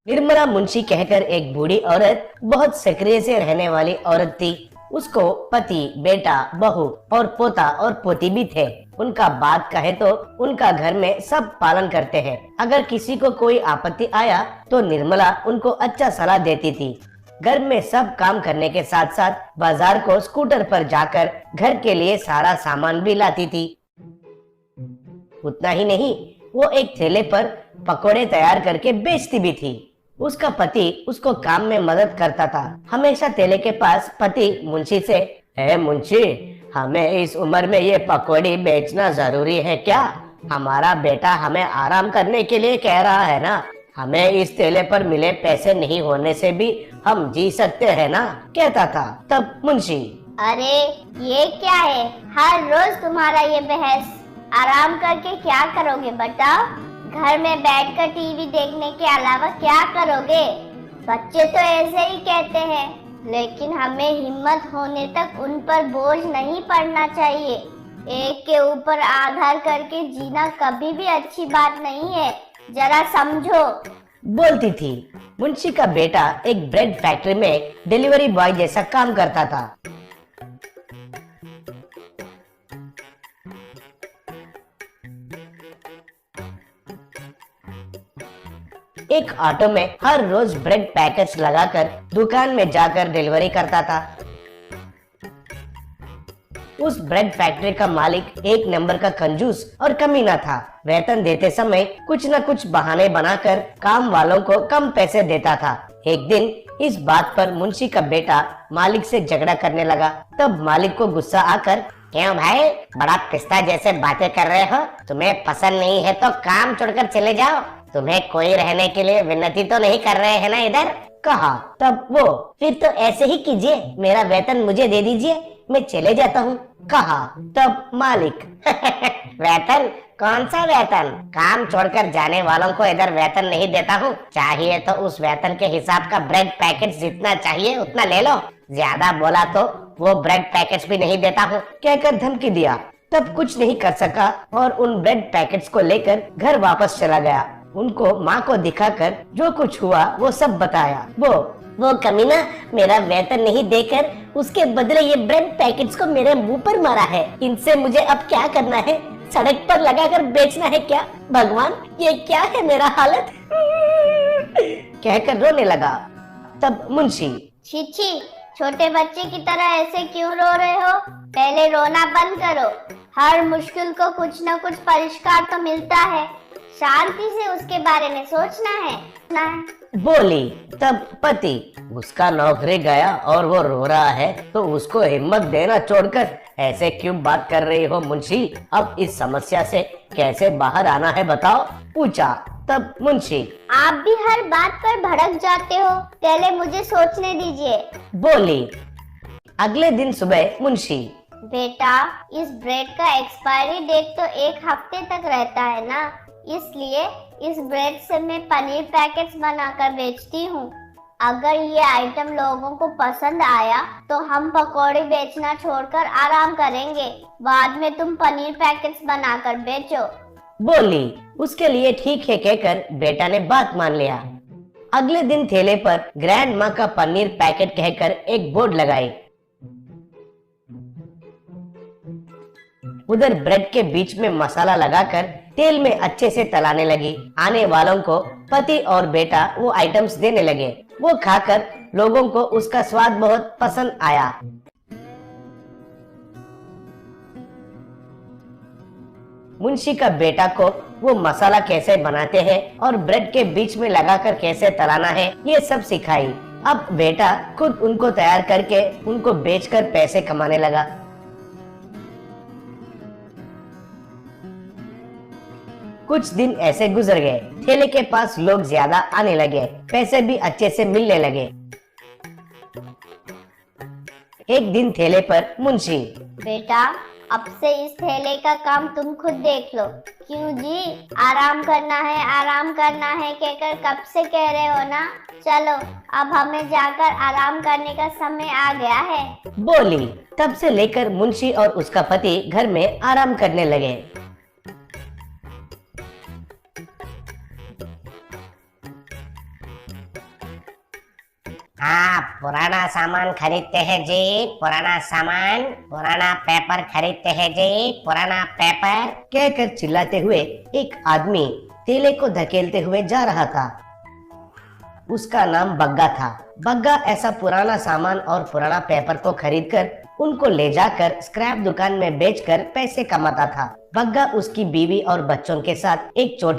निर्मला मुंशी कहकर एक बूढ़ी औरत बहुत सक्रिय से रहने वाली औरत थी। उसको पति, बेटा, बहू और पोता और पोती भी थे। उनका बात कहे तो उनका घर में सब पालन करते हैं। अगर किसी को कोई आपत्ति आया तो निर्मला उनको अच्छा सलाह देती थी। घर में सब काम करने के साथ साथ बाजार को स्कूटर पर जाकर घर के लिए सारा सामान भी लाती थी। उतना ही नहीं, वो एक ठेले पर पकोड़े तैयार करके बेचती भी थी। उसका पति उसको काम में मदद करता था। हमेशा ठेले के पास पति मुंशी से, "ए मुंशी, हमें इस उम्र में ये पकोड़ी बेचना जरूरी है क्या? हमारा बेटा हमें आराम करने के लिए कह रहा है ना। हमें इस ठेले पर मिले पैसे नहीं होने से भी हम जी सकते हैं ना?" कहता था। तब मुंशी, अरे ये क्या है, हर रोज तुम्हारा ये बहस। आराम करके क्या करोगे बताओ? घर में बैठकर टीवी देखने के अलावा क्या करोगे? बच्चे तो ऐसे ही कहते हैं, लेकिन हमें हिम्मत होने तक उन पर बोझ नहीं पड़ना चाहिए। एक के ऊपर आधार करके जीना कभी भी अच्छी बात नहीं है, जरा समझो, बोलती थी। मुंशी का बेटा एक ब्रेड फैक्ट्री में डिलीवरी बॉय जैसा काम करता था। एक ऑटो में हर रोज ब्रेड पैकेट्स लगाकर दुकान में जाकर डिलीवरी करता था। उस ब्रेड फैक्ट्री का मालिक एक नंबर का कंजूस और कमीना था। वेतन देते समय कुछ न कुछ बहाने बनाकर काम वालों को कम पैसे देता था। एक दिन इस बात पर मुंशी का बेटा मालिक से झगड़ा करने लगा। तब मालिक को गुस्सा आकर, "क्यों भाई, बड़ा पिस्ता जैसे बातें कर रहे हो? तुम्हें पसंद नहीं है तो काम छोड़कर चले जाओ। तुम्हें कोई रहने के लिए विनती तो नहीं कर रहे हैं ना इधर?" कहा। तब वो, "फिर तो ऐसे ही कीजिए, मेरा वेतन मुझे दे दीजिए, मैं चले जाता हूँ।" कहा। तब मालिक, "वेतन? कौन सा वेतन? काम छोड़कर जाने वालों को इधर वेतन नहीं देता हूँ। चाहिए तो उस वेतन के हिसाब का ब्रेड पैकेट जितना चाहिए उतना ले लो। ज्यादा बोला तो वो ब्रेड पैकेट्स भी नहीं देता हूँ," कहकर धमकी दिया। तब कुछ नहीं कर सका और उन ब्रेड पैकेट्स को लेकर घर वापस चला गया। उनको माँ को दिखाकर जो कुछ हुआ वो सब बताया। वो कमीना मेरा वेतन नहीं देकर उसके बदले ये ब्रेड पैकेट्स को मेरे मुंह पर मारा है। इनसे मुझे अब क्या करना है? सड़क पर लगाकर बेचना है क्या? भगवान, ये क्या है मेरा हालत?" कहकर रोने लगा। तब मुंशी, छी छी, छोटे बच्चे की तरह ऐसे क्यों रो रहे हो? पहले रोना बंद करो। हर मुश्किल को कुछ न कुछ परिष्कार तो मिलता है। शांति से उसके बारे में सोचना है। बोली। तब पति, "उसका नौकरी गया और वो रो रहा है तो उसको हिम्मत देना छोड़कर ऐसे क्यों बात कर रही हो मुंशी? अब इस समस्या से कैसे बाहर आना है बताओ?" पूछा। तब मुंशी, "आप भी हर बात पर भड़क जाते हो, पहले मुझे सोचने दीजिए।" बोली। अगले दिन सुबह मुंशी, "बेटा, इस ब्रेड का एक्सपायरी डेट तो 1 हफ्ते तक रहता है ना, इसलिए इस ब्रेड से मैं पनीर पैकेट्स बनाकर बेचती हूँ। अगर ये आइटम लोगों को पसंद आया तो हम पकौड़े बेचना छोड़कर आराम करेंगे। बाद में तुम पनीर पैकेट्स बनाकर बेचो।" बोली। उसके लिए ठीक है कहकर बेटा ने बात मान लिया। अगले दिन ठेले पर ग्रैंड माँ का पनीर पैकेट कहकर एक बोर्ड लगाई। उधर ब्रेड के बीच में मसाला लगाकर तेल में अच्छे से तलाने लगी। आने वालों को पति और बेटा वो आइटम्स देने लगे। वो खाकर लोगों को उसका स्वाद बहुत पसंद आया। मुंशी का बेटा को वो मसाला कैसे बनाते हैं और ब्रेड के बीच में लगाकर कैसे तलाना है ये सब सिखाई। अब बेटा खुद उनको तैयार करके उनको बेचकर पैसे कमाने लगा। कुछ दिन ऐसे गुजर गए। ठेले के पास लोग ज्यादा आने लगे, पैसे भी अच्छे से मिलने लगे। एक दिन ठेले पर मुंशी, "बेटा, अब से इस ठेले का काम तुम खुद देख लो।" "क्यों जी, आराम करना है कहकर कब से कह रहे हो ना। चलो, अब हमें जाकर आराम करने का समय आ गया है।" बोली। तब से लेकर मुंशी और उसका पति घर में आराम करने लगे। हाँ, पुराना सामान खरीदते हैं जी, पुराना सामान, पुराना पेपर खरीदते हैं जी, पुराना पेपर। कहकर चिल्लाते हुए एक आदमी ठेले को धकेलते हुए जा रहा था। उसका नाम बग्गा था। बग्गा ऐसा पुराना सामान और पुराना पेपर को खरीदकर उनको ले जाकर स्क्रैप दुकान में बेचकर पैसे कमाता था। बग्गा उसकी बीवी और बच्चों के साथ एक छोटा